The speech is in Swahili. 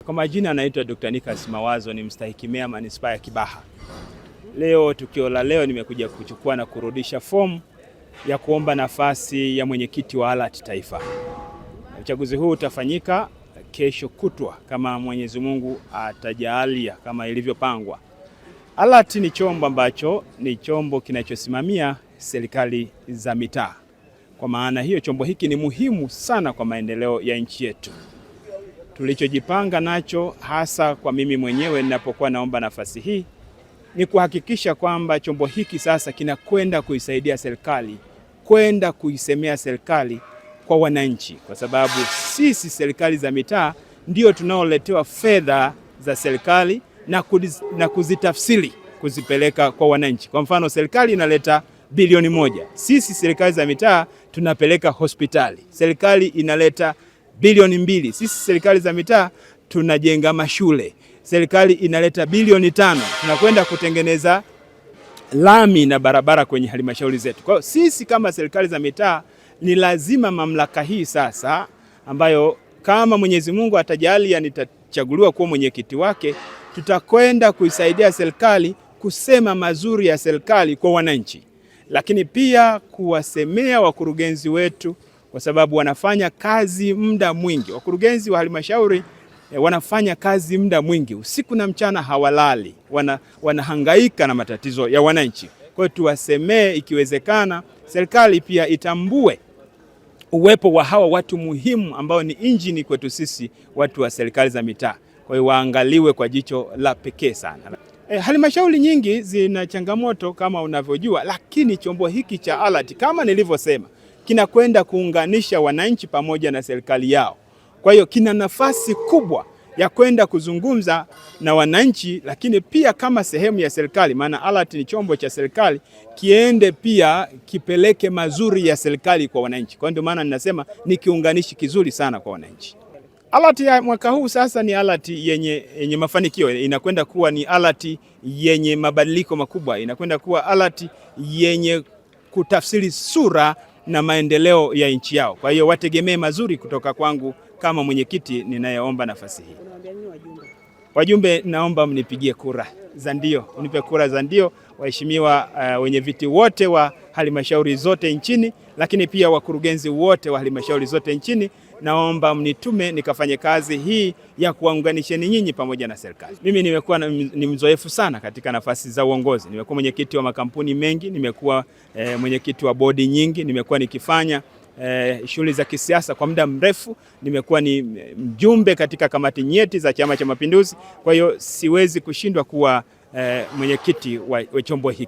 Kwa majina anaitwa Dr. Nicholas Mawazo, ni mstahiki meya manispaa ya Kibaha. Leo tukio la leo nimekuja kuchukua na kurudisha fomu ya kuomba nafasi ya mwenyekiti wa ALAT Taifa. Uchaguzi huu utafanyika kesho kutwa kama Mwenyezi Mungu atajalia kama ilivyopangwa. ALAT ni chombo ambacho ni chombo kinachosimamia serikali za mitaa. Kwa maana hiyo chombo hiki ni muhimu sana kwa maendeleo ya nchi yetu. Tulichojipanga nacho hasa kwa mimi mwenyewe ninapokuwa naomba nafasi hii ni kuhakikisha kwamba chombo hiki sasa kinakwenda kuisaidia serikali, kwenda kuisemea serikali kwa wananchi, kwa sababu sisi serikali za mitaa ndio tunaoletewa fedha za serikali na kuzitafsiri kuzipeleka kwa wananchi. Kwa mfano serikali inaleta bilioni 1. Sisi serikali za mitaa tunapeleka hospitali. Serikali inaleta bilioni 2. Sisi serikali za mitaa tunajenga mashule. Serikali inaleta bilioni 5. Tunakwenda kutengeneza lami na barabara kwenye halmashauri zetu. Kwa hiyo sisi kama serikali za mitaa ni lazima mamlaka hii sasa, ambayo kama Mwenyezi Mungu atajalia nitachaguliwa kuwa mwenyekiti wake, tutakwenda kuisaidia serikali kusema mazuri ya serikali kwa wananchi, lakini pia kuwasemea wakurugenzi wetu kwa sababu wanafanya kazi muda mwingi. Wakurugenzi wa halmashauri wanafanya kazi muda mwingi, usiku na mchana hawalali, wanahangaika na matatizo ya wananchi. Kwa hiyo tuwasemee, ikiwezekana serikali pia itambue uwepo wa hawa watu muhimu ambao ni injini kwetu sisi watu wa serikali za mitaa. Kwa hiyo waangaliwe kwa jicho la pekee sana. Halmashauri nyingi zina changamoto kama unavyojua, lakini chombo hiki cha ALAT kama nilivyosema kinakwenda kuunganisha wananchi pamoja na serikali yao. Kwa hiyo kina nafasi kubwa ya kwenda kuzungumza na wananchi, lakini pia kama sehemu ya serikali, maana ALAT ni chombo cha serikali, kiende pia kipeleke mazuri ya serikali kwa wananchi. Kwa ndio maana ninasema ni kiunganishi kizuri sana kwa wananchi. ALAT ya mwaka huu sasa ni ALAT yenye mafanikio, inakwenda kuwa ni ALAT yenye mabadiliko makubwa, inakwenda kuwa ALAT yenye kutafsiri sura na maendeleo ya nchi yao. Kwa hiyo wategemee mazuri kutoka kwangu kama mwenyekiti ninayeomba nafasi hii. Wajumbe, naomba mnipigie kura za ndio, unipe kura za ndio, waheshimiwa wenye viti wote wa halmashauri zote nchini, lakini pia wakurugenzi wote wa halmashauri zote nchini. Naomba mnitume nikafanye kazi hii ya kuwaunganisheni nyinyi pamoja na serikali. Mimi nimekuwa ni mzoefu sana katika nafasi za uongozi. Nimekuwa mwenyekiti wa makampuni mengi, nimekuwa mwenyekiti wa bodi nyingi, nimekuwa nikifanya shughuli za kisiasa kwa muda mrefu, nimekuwa ni mjumbe katika kamati nyeti za Chama cha Mapinduzi. Kwa hiyo siwezi kushindwa kuwa mwenyekiti wa chombo hiki.